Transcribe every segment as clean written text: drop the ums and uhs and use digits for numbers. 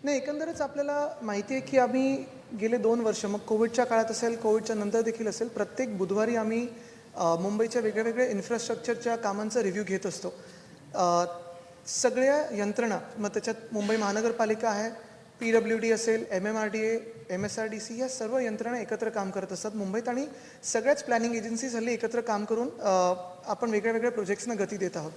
नाही, एकंदरच आपल्याला माहिती आहे की आम्ही गेले 2 वर्ष, मग कोविडच्या काळात असेल, कोविडच्या नंतर देखील असेल, प्रत्येक बुधवारी आम्ही मुंबईच्या वेगळ्या इन्फ्रास्ट्रक्चरच्या कामांचा रिव्ह्यू घेत असतो. सगळ्या यंत्रणा, मग त्याच्यात मुंबई महानगरपालिका आहे, PWD असेल, MMRDA, MSRDC, या सर्व यंत्रणा एकत्र काम करत असतात मुंबईत, आणि सगळ्याच प्लॅनिंग एजन्सीज हल्ली एकत्र काम करून आपण वेगळ्या प्रोजेक्ट्सना गती देत आहोत.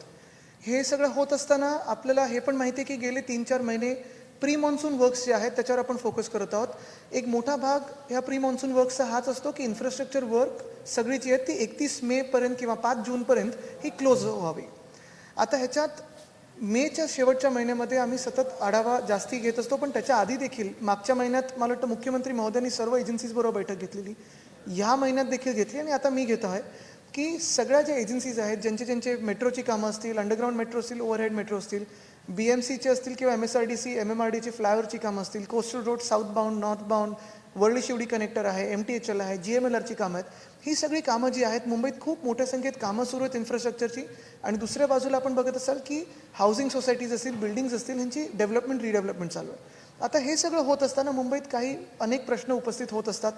हे सगळं होत असताना आपल्याला हे पण माहिती आहे की गेले 3-4 महिने प्री मॉन्सून वर्क्स जे आहेत त्याच्यावर आपण फोकस करत आहोत. एक मोठा भाग ह्या प्री मॉन्सून वर्क्सचा हाच असतो की इन्फ्रास्ट्रक्चर वर्क सगळी जी आहेत ती 31 मेपर्यंत किंवा 5 जूनपर्यंत ही क्लोज व्हावी. आता ह्याच्यात मेच्या शेवटच्या महिन्यामध्ये आम्ही सतत आढावा जास्ती घेत असतो, पण त्याच्या आधी देखील मागच्या महिन्यात मला वाटतं मुख्यमंत्री महोदयांनी सर्व एजन्सीजबरोबर बैठक घेतलेली, ह्या महिन्यात देखील घेतली, आणि आता मी घेतो आहे की सगळ्या ज्या एजन्सीज आहेत, ज्यांचे मेट्रोची कामं असतील, अंडरग्राऊंड मेट्रो असतील, ओव्हरहेड मेट्रो असतील, BMCचे असतील किंवा MSRDC, MMRDची फ्लायओव्हरची कामं असतील, coastal road south bound, north bound, Worli Sewri connector आहे, MTHL आहे, GMLRची कामं आहेत, ही सगळी कामं जी आहेत मुंबईत खूप मोठ्या संख्येत कामं सुरू आहेत इन्फ्रास्ट्रक्चरची. आणि दुसऱ्या बाजूला आपण बघत असाल की हाऊसिंग सोसायटीज असतील, बिल्डिंग्स असतील, ह्यांची डेव्हलपमेंट रिडेव्हलपमेंट चालू आहे. आता हे सगळं होत असताना मुंबईत अनेक प्रश्न उपस्थित होत असतात.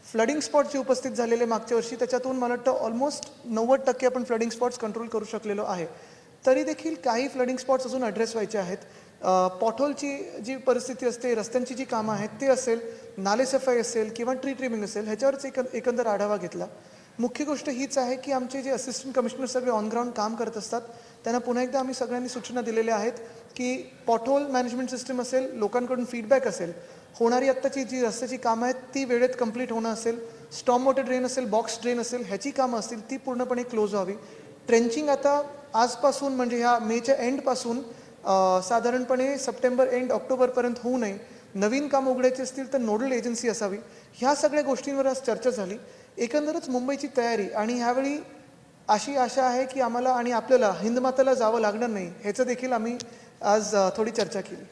फ्लडिंग स्पॉट जे उपस्थित झालेले मागच्या वर्षी, त्याच्यातून मला वाटतं ऑलमोस्ट 90% आपण फ्लडिंग स्पॉट्स कंट्रोल करू शकलेलो आहे. तरी देखील काही फ्लडिंग स्पॉट्स अजून ॲड्रेस व्हायचे आहेत. पॉटहोलची जी परिस्थिती असते, रस्त्यांची जी कामं आहेत ते असेल, नालेसफाई असेल किंवा ट्री ट्रिमिंग असेल, ह्याच्यावरच एकंदर आढावा घेतला. मुख्य गोष्ट हीच आहे की आमचे जे असिस्टंट कमिशनर सगळे ऑन ग्राउंड काम करत असतात, त्यांना पुन्हा एकदा आम्ही सगळ्यांनी सूचना दिलेल्या आहेत की पॉटहोल मॅनेजमेंट सिस्टम असेल, लोकांकडून फीडबॅक असेल, होणारी आत्ताची जी रस्त्याची कामं आहेत ती वेळेत कंप्लीट होणं असेल, स्टॉर्म वॉटर ड्रेन असेल, बॉक्स ड्रेन असेल, ह्याची कामं असतील ती पूर्णपणे क्लोज व्हावी. ट्रेंचिंग आता आजपासून म्हणजे ह्या मेच्या एंडपासून साधारणपणे सप्टेंबर एंड ऑक्टोबरपर्यंत होऊ नये. नवीन काम उघडायचे असतील तर नोडल एजन्सी असावी. ह्या सगळ्या गोष्टींवर आज चर्चा झाली. एकंदरच मुंबईची तयारी, आणि ह्यावेळी अशी आशा आहे की आम्हाला आणि आपल्याला हिंदमाताला जावं लागणार नाही, ह्याचं देखील आम्ही आज थोडी चर्चा केली.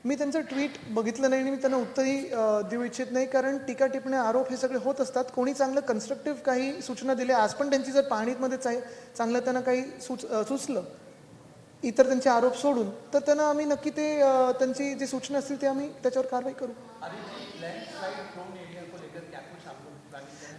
मी त्यांचं ट्विट बघितलं नाही आणि मी त्यांना उत्तरही देऊ इच्छित नाही, कारण टीका टिप्पण्या, आरोप हे सगळे होत असतात. कोणी चांगलं कन्स्ट्रक्टिव्ह काही सूचना दिल्या, आज पण त्यांची जर पाहणीमध्ये चांगलं त्यांना काही सुचलं इतर त्यांचे आरोप सोडून, तर त्यांना आम्ही नक्की ते त्यांची जी सूचना असतील ते आम्ही त्याच्यावर कारवाई करू.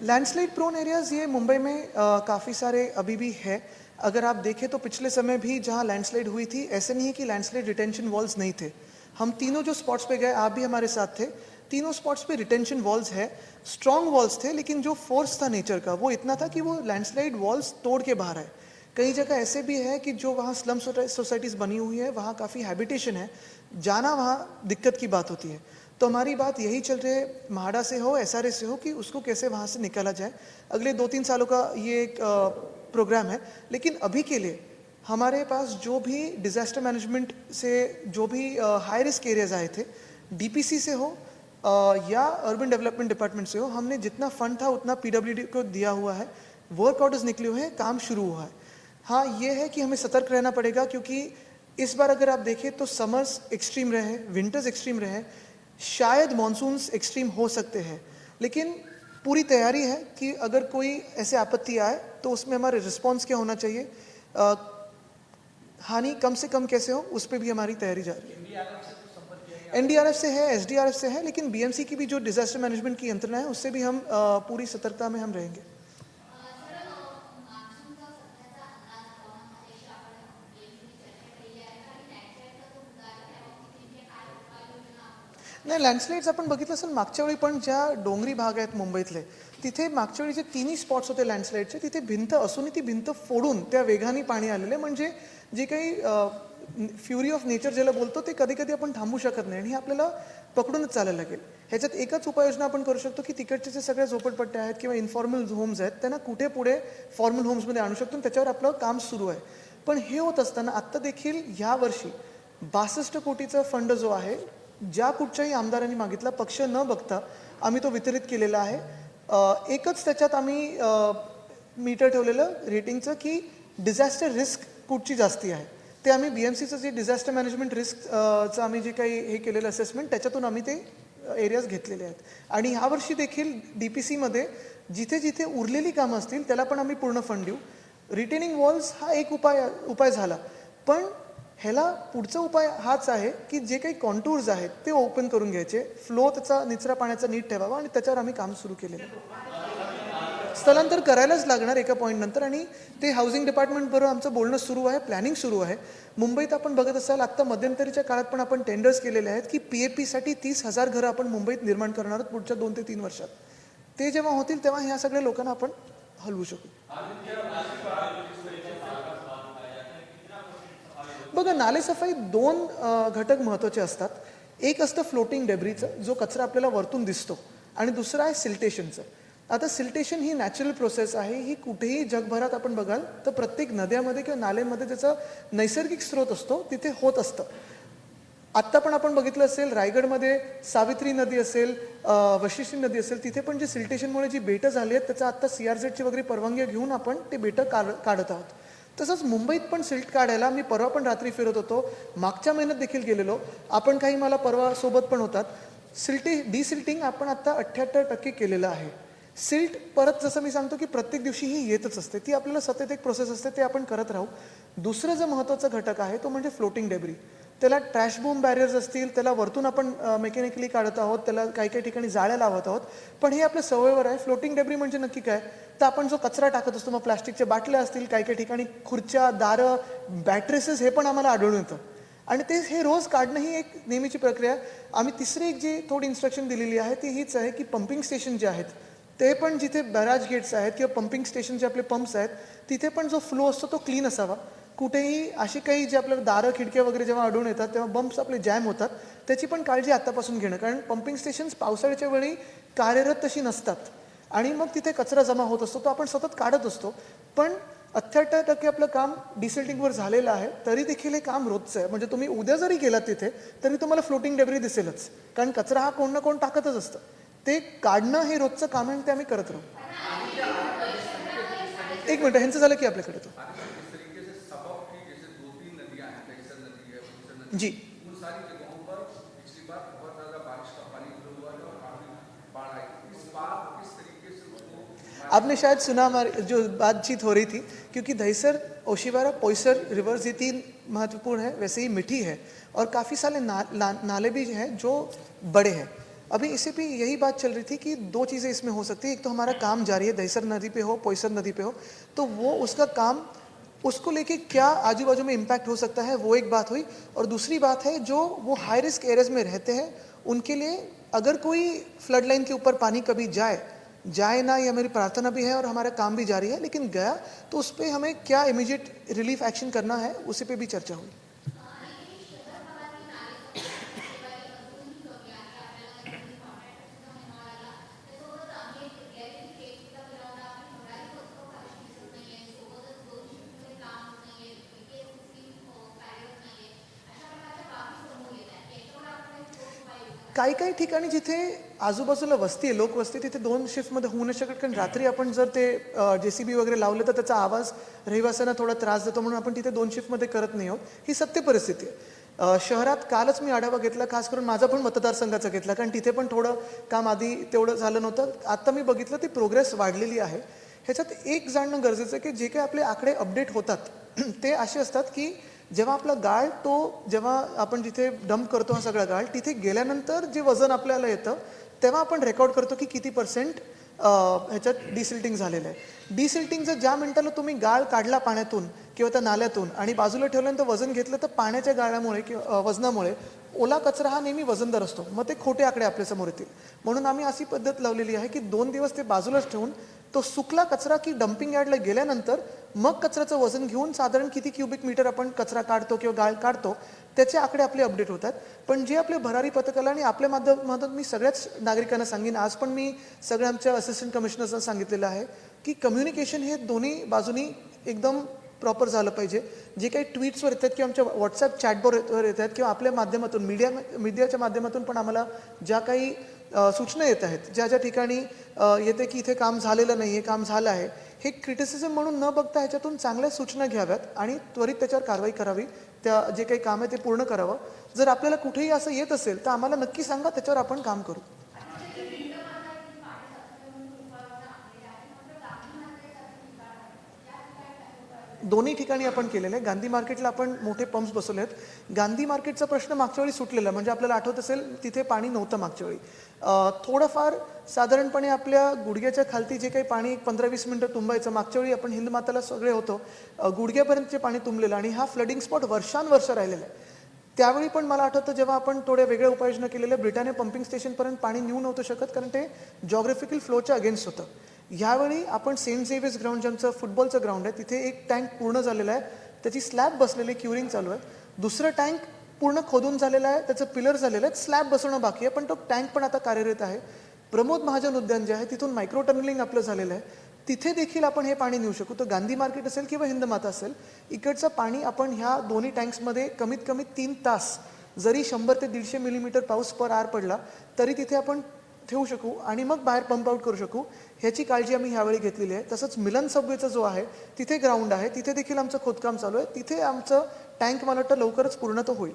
लैंडस्लाइड प्रोन एरियाज़ ये मुंबई में काफ़ी सारे अभी भी है. अगर आप देखें तो पिछले समय भी जहाँ लैंडस्लाइड हुई थी, ऐसे नहीं है कि लैंडस्लाइड रिटेंशन वॉल्स नहीं थे. हम तीनों जो स्पॉट्स पे गए, आप भी हमारे साथ थे, तीनों स्पॉट्स पे रिटेंशन वॉल्स है, स्ट्रॉन्ग वॉल्स थे, लेकिन जो फोर्स था नेचर का वो इतना था कि वो लैंडस्लाइड वॉल्स तोड़ के बाहर आए. कई जगह ऐसे भी है कि जो वहाँ स्लम सोसाइटीज़ बनी हुई है, वहाँ काफ़ी हैबिटेशन है, जाना वहाँ दिक्कत की बात होती है. तो हमारी बात यही चल रही है, म्हाडा से हो, SRA से हो, कि उसको कैसे वहाँ से निकाला जाए. अगले 2-3 सालों का ये एक प्रोग्राम है. लेकिन अभी के लिए हमारे पास जो भी डिज़ास्टर मैनेजमेंट से जो भी हाई रिस्क एरियाज़ आए थे, DPC से हो या अर्बन डेवलपमेंट डिपार्टमेंट से हो, हमने जितना फंड था उतना PWD को दिया हुआ है. वर्क ऑर्डर्स निकले हुए हैं, काम शुरू हुआ है. हाँ, ये है कि हमें सतर्क रहना पड़ेगा, क्योंकि इस बार अगर आप देखें तो समर्स एक्सट्रीम रहे हैं, विंटर्स एक्सट्रीम रहे हैं, शायद मानसून्स एक्सट्रीम हो सकते हैं. लेकिन पूरी तैयारी है कि अगर कोई ऐसे आपत्ति आए तो उसमें हमारे रिस्पॉन्स क्या होना चाहिए, हानि कम से कम कैसे हो, उस पर भी हमारी तैयारी जारी है. NDRF से है, SDRF से है, लेकिन BMC की भी जो डिज़ास्टर मैनेजमेंट की यंत्रणा है उससे भी हम पूरी सतर्कता में हम रहेंगे. नाही, लँडस्लाइड्स आपण बघितलं असेल मागच्या वेळी पण, ज्या डोंगरी भाग आहेत मुंबईतले, तिथे मागच्या वेळी जे तिन्ही स्पॉट्स होते लँडस्लाइडचे, तिथे भिंत असूनही ती भिंत फोडून त्या वेगाने पाणी आलेले. म्हणजे जे काही फ्युरी ऑफ नेचर ज्याला बोलतो ते कधी कधी आपण थांबू शकत नाही, आणि हे आपल्याला पकडूनच चालायला लागेल. ह्याच्यात एकच उपाययोजना आपण करू शकतो की तिकडचे जे सगळ्या झोपडपट्ट्या आहेत किंवा इन्फॉर्मल होम्स आहेत त्यांना कुठे पुढे फॉर्मल होम्समध्ये आणू शकतो, त्याच्यावर आपलं काम सुरू आहे. पण हे होत असताना आत्ता देखील ह्या वर्षी 62 कोटीचा फंड जो आहे, ज्या कुठच्याही आमदारांनी मागितला, पक्ष न बघता आम्ही तो वितरित केलेला आहे. एकच त्याच्यात आम्ही मीटर ठेवलेलं रेटिंगचं की डिझास्टर रिस्क कुठची जास्ती आहे, ते आम्ही BMCचं जे डिझास्टर मॅनेजमेंट रिस्कचं आम्ही जे काही हे केलेलं असेसमेंट, त्याच्यातून आम्ही ते एरियाज घेतलेले आहेत. आणि ह्यावर्षी देखील DPCमध्ये जिथे जिथे उरलेली कामं असतील त्याला पण आम्ही पूर्ण फंड देऊ. रिटेनिंग वॉल्स हा एक उपाय झाला, पण ह्याला पुढचा उपाय हाच आहे की जे काही कॉन्टूर्स आहेत ते ओपन करून घ्यायचे, फ्लो त्याचा निचरा पाण्याचा नीट ठेवावा आणि त्याच्यावर आम्ही काम सुरू केलेलं आहे. स्थलांतर करायलाच लागणार एका पॉईंट नंतर, आणि ते हाऊसिंग डिपार्टमेंटबरोबर आमचं बोलणं सुरू आहे, प्लॅनिंग सुरू आहे. मुंबईत आपण बघत असाल आत्ता मध्यंतरीच्या काळात पण आपण टेंडर्स केलेले आहेत की PAPसाठी 30,000 घरं आपण मुंबईत निर्माण करणार आहोत पुढच्या 2 ते 3 वर्षात. ते जेव्हा होतील तेव्हा ह्या सगळ्या लोकांना आपण हलवू शकू. बघा, नालेसफाई 2 घटक महत्त्वाचे असतात. एक असतं फ्लोटिंग डेब्रीचं, जो कचरा आपल्याला वरतून दिसतो, आणि दुसरं आहे सिल्टेशनचं. आता सिल्टेशन ही नॅचरल प्रोसेस आहे. ही कुठेही जगभरात आपण बघाल तर प्रत्येक नद्यामध्ये किंवा नालेमध्ये त्याचा नैसर्गिक स्रोत असतो, तिथे होत असतं. आत्ता पण आपण बघितलं असेल, रायगडमध्ये सावित्री नदी असेल, वशिष्ठी नदी असेल, तिथे पण जे सिल्टेशनमुळे जी बेटं झाली आहेत त्याचा आत्ता CRZची वगैरे परवानगी घेऊन आपण ते बेटं काढत आहोत. तसंच मुंबईत पण सिल्ट काढायला मी परवा पण रात्री फिरत होतो, मागच्या महिन्यात देखील गेलेलो आपण, काही मला परवा सोबत पण होतात. डिसिल्टिंग आपण आता 78% केलेलं आहे. सिल्ट परत जसं मी सांगतो की प्रत्येक दिवशी ही येतच असते, ती आपल्याला सतत एक प्रोसेस असते, ते आपण करत राहू. दुसरं जो महत्त्वाचा घटक आहे तो म्हणजे फ्लोटिंग डेब्री. त्याला ट्रॅश बूम बॅरियर्स असतील, त्याला वरतून आपण मेकॅनिकली काढत आहोत, त्याला काही काही ठिकाणी जाळ्या लावत आहोत, पण हे आपल्या सवयीवर आहे. फ्लोटिंग डेब्री म्हणजे नक्की काय, तर आपण जो कचरा टाकत असतो, मग प्लास्टिकच्या बाटल्या असतील, काही काही ठिकाणी खुर्च्या, दारं, बॅटरेसेस, हे पण आम्हाला आढळून येतं. आणि हे रोज काढणं ही एक नेहमीची प्रक्रिया. आम्ही तिसरी एक जी थोडी इन्स्ट्रक्शन दिलेली आहे ती हीच आहे की पंपिंग स्टेशन जे आहेत ते पण, जिथे बॅराज गेट्स आहेत किंवा पंपिंग स्टेशन जे आपले पंप्स आहेत, तिथे पण जो फ्लो असतो तो क्लीन असावा. कुठेही अशी काही जे आपल्याला दारं, खिडक्या वगैरे जेव्हा आढळून येतात तेव्हा बंप्स आपले जॅम होतात, त्याची पण काळजी आत्तापासून घेणं. कारण पंपिंग स्टेशन्स पावसाळ्याच्या वेळी कार्यरत तशी नसतात आणि मग तिथे कचरा जमा होत असतो, तो आपण सतत काढत असतो. पण 78% आपलं काम डिसिल्टिंगवर झालेलं आहे, तरी देखील हे काम रोजचं आहे. म्हणजे तुम्ही उद्या जरी गेलात तिथे तरी तुम्हाला फ्लोटिंग डेब्री दिसेलच, कारण कचरा हा कोण ना कोण टाकतच असतं. ते काढणं हे रोजचं काम आहे आणि ते आम्ही करत राहू. एक मिनिट, ह्यांचं झालं की आपल्याकडे तो जी. आपने शायद सुना, हमारी जो बातचीत हो रही थी, क्योंकि दहिसर, ओशिवारा, पोईसर रिवर्स ये 3 महत्वपूर्ण है, वैसे ही मीठी है, और काफ़ी सारे नाले भी हैं जो बड़े हैं. अभी इसे भी यही बात चल रही थी कि 2 चीज़ें इसमें हो सकती है. एक तो हमारा काम जारी है, दहिसर नदी पे हो, पोईसर नदी पे हो, तो वो उसका काम, उसको लेके क्या आजू बाजू में इम्पैक्ट हो सकता है, वो एक बात हुई. और दूसरी बात है, जो वो हाई रिस्क एरियाज में रहते हैं उनके लिए अगर कोई फ्लड लाइन के ऊपर पानी कभी जाए ना, ये मेरी प्रार्थना भी है और हमारा काम भी जारी है, लेकिन गया तो उस पर हमें क्या इमीडिएट रिलीफ एक्शन करना है, उसी पे भी चर्चा हुई. काही काही ठिकाणी जिथे आजूबाजूला वस्ती आहे, लोकवस्ती, तिथे 2 शिफ्टमध्ये होऊ नाही शकत, कारण रात्री आपण जर ते JCB वगैरे लावलं तर त्याचा आवाज रहिवाशांना थोडा त्रास देतो, म्हणून आपण तिथे 2 शिफ्टमध्ये करत नाही आहोत. ही सत्य परिस्थिती आहे. शहरात कालच मी आढावा घेतला, खास करून माझा पण मतदारसंघाचा घेतला, कारण तिथे पण थोडं काम आधी तेवढं झालं नव्हतं. आता मी बघितलं ती प्रोग्रेस वाढलेली आहे. ह्याच्यात एक जाणणं गरजेचं आहे की जे काही आपले आकडे अपडेट होतात ते असे असतात की जेव्हा आपला गाळ, तो जेव्हा आपण जिथे डंप करतो हा सगळा गाळ, तिथे गेल्यानंतर जे वजन आपल्याला येतं तेव्हा आपण रेकॉर्ड करतो की किती % ह्याच्यात डिसिल्टिंग झालेलं आहे. डिसिल्टिंगचं ज्या मिनिटाला तुम्ही गाळ काढला पाण्यातून किंवा त्या नाल्यातून आणि बाजूला ठेवल्यानंतर वजन घेतलं, तर पाण्याच्या गाळ्यामुळे किंवा वजनामुळे ओला कचरा हा नेहमी वजनदार असतो, मग ते खोटे आकडे आपल्यासमोर येतील. म्हणून आम्ही अशी पद्धत लावलेली आहे की 2 दिवस ते बाजूलाच ठेवून तो सुकला कचरा की डम्पिंग यार्डला गेल्यानंतर मग कचऱ्याचं वजन घेऊन साधारण किती क्युबिक मीटर आपण कचरा काढतो किंवा गाळ काढतो त्याचे आकडे आपले अपडेट होतात. पण जे आपले भरारी पथकाला आणि आपल्या माध्यमातून मी सगळ्याच नागरिकांना सांगेन, आज पण मी सगळ्या आमच्या असिस्टंट कमिशनर्सना सांगितलेलं आहे की कम्युनिकेशन हे दोन्ही बाजूनी एकदम प्रॉपर झालं पाहिजे. जे काही ट्विट्सवर येतात किंवा आमच्या व्हॉट्सॲप चॅटबॉटवर येतात किंवा आपल्या माध्यमातून मीडियाच्या माध्यमातून पण आम्हाला ज्या काही सूचना येत आहेत, ज्या ज्या ठिकाणी येते की इथे काम झालेलं नाही आहे, काम झालं आहे, हे क्रिटिसिझम म्हणून न बघता ह्याच्यातून चांगल्या सूचना घ्याव्यात आणि त्वरित त्याच्यावर कारवाई करावी. त्या जे काही काम आहे ते पूर्ण करावं. जर आपल्याला कुठेही असं येत असेल तर आम्हाला नक्की सांगा, त्याच्यावर आपण काम करू. दोन्ही ठिकाणी आपण केलेलं आहे. गांधी मार्केटला आपण मोठे पंप्स बसवले आहेत. गांधी मार्केटचा प्रश्न मागच्या वेळी सुटलेला, म्हणजे आपल्याला आठवत असेल तिथे पाणी नव्हतं मागच्या वेळी. थोडंफार साधारणपणे आपल्या गुडघ्याच्या खालती जे काही पाणी 15-20 मिनटं तुंबायचं, मागच्या वेळी आपण हिंदमाताला सगळे होतो, गुडघ्यापर्यंतचे पाणी तुंबलेलं आणि हा फ्लडिंग स्पॉट वर्षानुवर्ष राहिलेला आहे. त्यावेळी पण मला आठवतं जेव्हा आपण थोड्या वेगळ्या उपाययोजना केलेल्या, ब्रिटानिया पंपिंग स्टेशनपर्यंत पाणी नेऊ नव्हतं शकत कारण ते जॉग्राफिकल फ्लोच्या अगेन्स्ट होतं. ह्यावेळी आपण सेंट झेवियर्स ग्राउंड, ज्यांचं फुटबॉलचं ग्राउंड आहे, तिथे एक टँक पूर्ण झालेला आहे, त्याची स्लॅब बसलेली, क्युरिंग चालू आहे. दुसरं टँक पूर्ण खोदून झालेलं आहे, त्याचं पिलर झालेलं आहे, स्लॅब बसवणं बाकी आहे, पण तो टँक पण आता कार्यरत आहे. प्रमोद महाजन उद्यान जे आहे तिथून मायक्रो टनलिंग आपलं झालेलं आहे, तिथे देखील आपण हे पाणी नेऊ शकू. तर गांधी मार्केट असेल किंवा हिंदमाता असेल, इकडचं पाणी आपण ह्या दोन्ही टँक्समध्ये कमीत कमी 3 तास, जरी 100 ते 150 मिलीमीटर पाऊस पर आर पडला तरी तिथे आपण ठेवू शकू आणि मग बाहेर पंप आउट करू शकू. ह्याची काळजी आम्ही ह्यावेळी घेतलेली आहे. तसंच मिलन सबवेचा जो आहे तिथे ग्राउंड आहे, तिथे देखील आमचं खोदकाम चालू आहे. तिथे आमचं टँक मला वाटतं लवकरच पूर्णत होईल.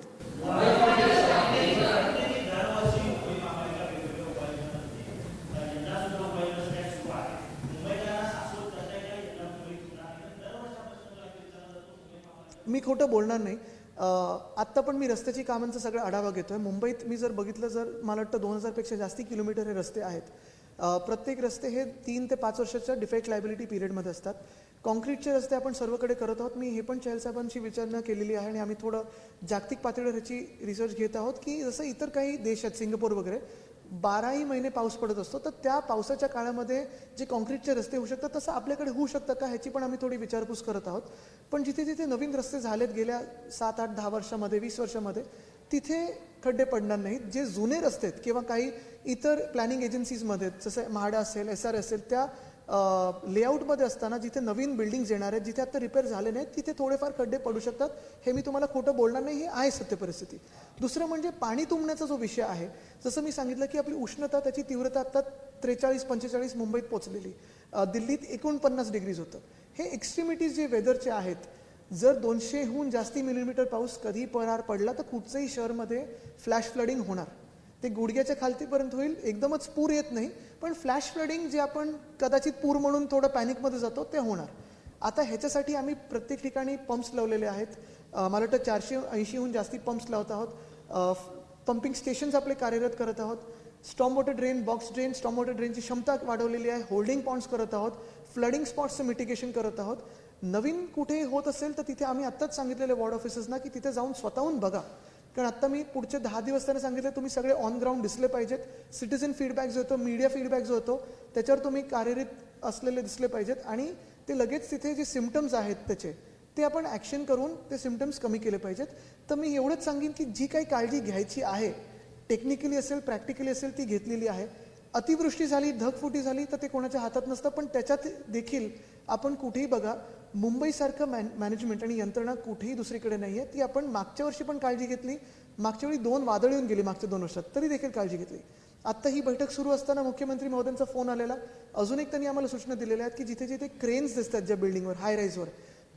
मी खोटं बोलणार नाही. आत्ता पण मी रस्त्याची कामांचा सगळा आढावा घेतोय. मुंबईत मी जर बघितलं, जर मला वाटतं 2000पेक्षा जास्ती किलोमीटर हे रस्ते आहेत. प्रत्येक रस्ते हे 3 ते 5 वर्षाच्या डिफेक्ट लायबिलिटी पिरियडमध्ये असतात. कॉन्क्रीटचे रस्ते आपण सर्वकडे करत आहोत. मी हे पण चहल साहेबांशी विचारणा केलेली आहे आणि आम्ही थोडं जागतिक पातळीवर ह्याची रिसर्च घेत आहोत की जसं इतर काही देश आहेत, सिंगापूर वगैरे, 12ही महिने पाऊस पडत असतो, तर त्या पावसाच्या काळामध्ये जे कॉन्क्रीटचे रस्ते होऊ शकतात तसं आपल्याकडे होऊ शकतं का, ह्याची पण आम्ही थोडी विचारपूस करत आहोत. पण जिथे जिथे नवीन रस्ते झालेत गेल्या 7, 8, 10 वर्षामध्ये, 20 वर्षामध्ये, तिथे खड्डे पडणार नाहीत. जे जुने रस्ते आहेत किंवा काही इतर प्लॅनिंग एजन्सीजमध्ये, जसं म्हाडा असेल, SR असेल, त्या लेआउटमध्ये असताना जिथे नवीन बिल्डिंग्स येणार आहेत, जिथे आता रिपेअर झाले नाहीत, तिथे थोडेफार खड्डे पडू शकतात. हे मी तुम्हाला खोटं बोलणार नाही, हे आहे सत्य परिस्थिती. दुसरं म्हणजे पाणी तुंबण्याचा जो विषय आहे, जसं मी सांगितलं की आपली उष्णता, त्याची तीव्रता आता 43-45 मुंबईत पोहोचलेली, दिल्लीत 49 डिग्रीज होतं. हे एक्स्ट्रीमिटीज जे वेदरचे आहेत, जर 200हून जास्ती मिलीमीटर पाऊस कधी पर आर पडला तर कुठचंही शहरमध्ये फ्लॅश फ्लडिंग होणार. ते गुडघ्याच्या खालतीपर्यंत होईल, एकदमच पूर येत नाही, पण फ्लॅश फ्लडिंग जे आपण कदाचित पूर म्हणून थोडं पॅनिकमध्ये जातो ते होणार. आता ह्याच्यासाठी आम्ही प्रत्येक ठिकाणी पंप्स लावलेले आहेत. मला वाटतं 480हून जास्ती पंप्स लावत आहोत. पंपिंग स्टेशन्स आपले कार्यरत करत आहोत. Storm water drain, box drain, storm water ड्रेनची क्षमता वाढवलेली आहे. होल्डिंग पॉइंट्स करत आहोत. फ्लडिंग स्पॉट्सचं मिटिगेशन करत आहोत. नवीन कुठे होत असेल तर तिथे आम्ही आत्ताच सांगितलेले वॉर्ड ऑफिसर्सना की तिथे जाऊन स्वतःहून बघा. कारण आत्ता मी पुढचे 10 दिवस त्यांना सांगितलं, तुम्ही सगळे ऑन ग्राउंड दिसले पाहिजेत. सिटिझन फीडबॅक जो होतो, मीडिया फीडबॅक जो होतो, त्याच्यावर तुम्ही कार्यरत असलेले दिसले पाहिजेत आणि ते लगेच तिथे जे सिम्पटम्स आहेत त्याचे, ते आपण ॲक्शन करून ते सिम्पटम्स कमी केले पाहिजेत. तर मी एवढंच सांगेन की जी काही काळजी घ्यायची आहे, टेक्निकली असेल, प्रॅक्टिकली असेल, ती घेतलेली आहे. अतिवृष्टी झाली, ढगफुटी झाली तर ते कोणाच्या हातात नसतं, पण त्याच्यात देखील आपण कुठेही बघा, मुंबईसारखं मॅनेजमेंट आणि यंत्रणा कुठेही दुसरीकडे नाही आहे. ती आपण मागच्या वर्षी पण काळजी घेतली. मागच्या वेळी 2 वादळ येऊन गेली मागच्या 2 वर्षात, तरी देखील काळजी घेतली. आत्ता ही बैठक सुरू असताना मुख्यमंत्री महोदयांचा फोन आलेला. अजून एक त्यांनी आम्हाला सूचना दिलेल्या आहेत की जिथे जिथे क्रेन्स दिसतात ज्या बिल्डिंगवर, हाय राईजवर,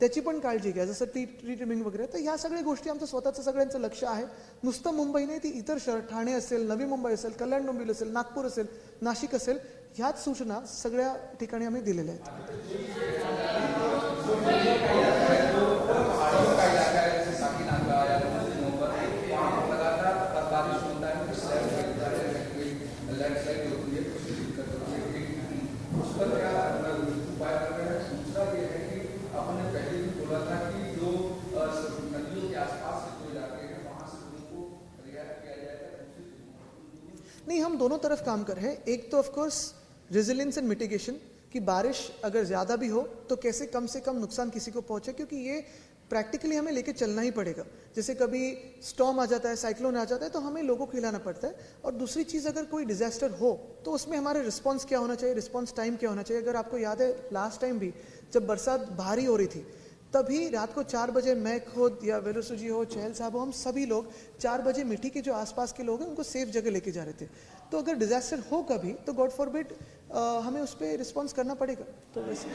त्याची पण काळजी घ्या, जसं ट्री ट्रिमिंग वगैरे. तर ह्या सगळ्या गोष्टी आमचं स्वतःचं सगळ्यांचं लक्ष आहे. नुसतं मुंबई नाही, ती इतर शहर, ठाणे असेल, नवी मुंबई असेल, कल्याण डोंबिवली असेल, नागपूर असेल, नाशिक असेल, ह्याच सूचना सगळ्या ठिकाणी आम्ही दिलेल्या आहेत. नहीं, हम दोनों तरफ काम कर रहे हैं. एक तो ऑफकोर्स रेजिलियंस एंड मिटिगेशन, कि बारिश अगर ज़्यादा भी हो तो कैसे कम से कम नुकसान किसी को पहुंचे, क्योंकि ये प्रैक्टिकली हमें लेके चलना ही पड़ेगा. जैसे कभी स्टॉर्म आ जाता है, साइक्लोन आ जाता है, तो हमें लोगों को हिलाना पड़ता है. और दूसरी चीज़, अगर कोई डिजास्टर हो तो उसमें हमारा रिस्पॉन्स क्या होना चाहिए, रिस्पॉन्स टाइम क्या होना चाहिए. अगर आपको याद है, लास्ट टाइम भी जब बरसात भारी हो रही थी, तभी रात को 4 बजे मैं खुद या वेलुसु जी हो, चहल साहब हो, हम सभी लोग 4 बजे मिट्टी के जो आसपास के लोग हैं उनको सेफ जगह लेके जा रहे थे. तो अगर डिजास्टर हो कभी तो गॉड फॉरबिड हमें उस पर रिस्पॉन्स करना पड़ेगा. तो वैसे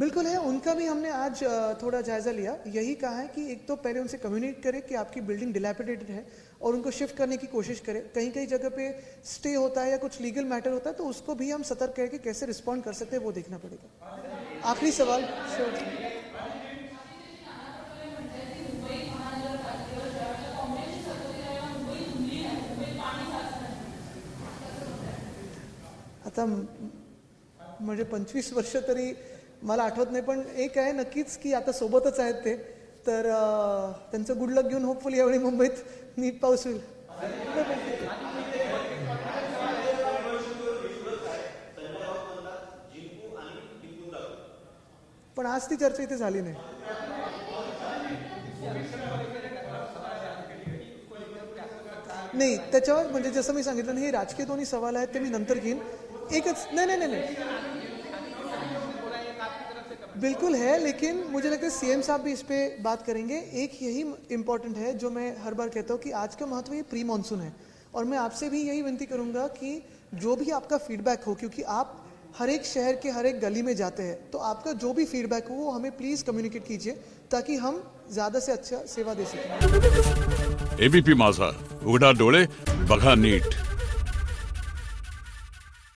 बिल्कुल है, उनका भी हमने आज थोड़ा जायजा लिया। यही कहा है कि एक तो पहले उनसे कम्युनिकेट करें कि आपकी बिल्डिंग डिलैपिडेटेड है और उनको शिफ्ट करने की कोशिश करें। कहीं कहीं जगह पे स्टे होता है या कुछ लीगल मैटर होता है तो उसको भी हम सतर्क करके कैसे रिस्पॉन्ड कर सकते हैं वो देखना पड़ेगा। आखिरी सवाल sure. आता म्हणजे 25 वर्ष तरी मला आठवत नाही, पण एक आहे नक्कीच की आता सोबतच आहेत ते, तर त्यांचं गुड लक घेऊन होपफुली यावेळी मुंबईत नीट पाऊस होईल. पण आज ती चर्चा इथे झाली नाही. नाही त्याच्यावर म्हणजे जसं मी सांगितलं ना, हे राजकीय दोन्ही सवाल आहेत ते मी नंतर घेईन. एकच नहीं नहीं नहीं नहीं बिल्कुल है, लेकिन मुझे लगता है सीएम साहब भी इस पे बात करेंगे. एक यही इम्पोर्टेंट है जो मैं हर बार कहता हूँ कि आज का महत्व ये प्री मानसून है, और मैं आपसे भी यही विनती करूंगा कि जो भी आपका फीडबैक हो, क्योंकि आप हर एक शहर के हर एक गली में जाते हैं, तो आपका जो भी फीडबैक हो वो हमें प्लीज़ कम्युनिकेट कीजिए ताकि हम ज़्यादा से अच्छा सेवा दे सकें. एबीपी माझा, उघडा डोळे बघा नीट.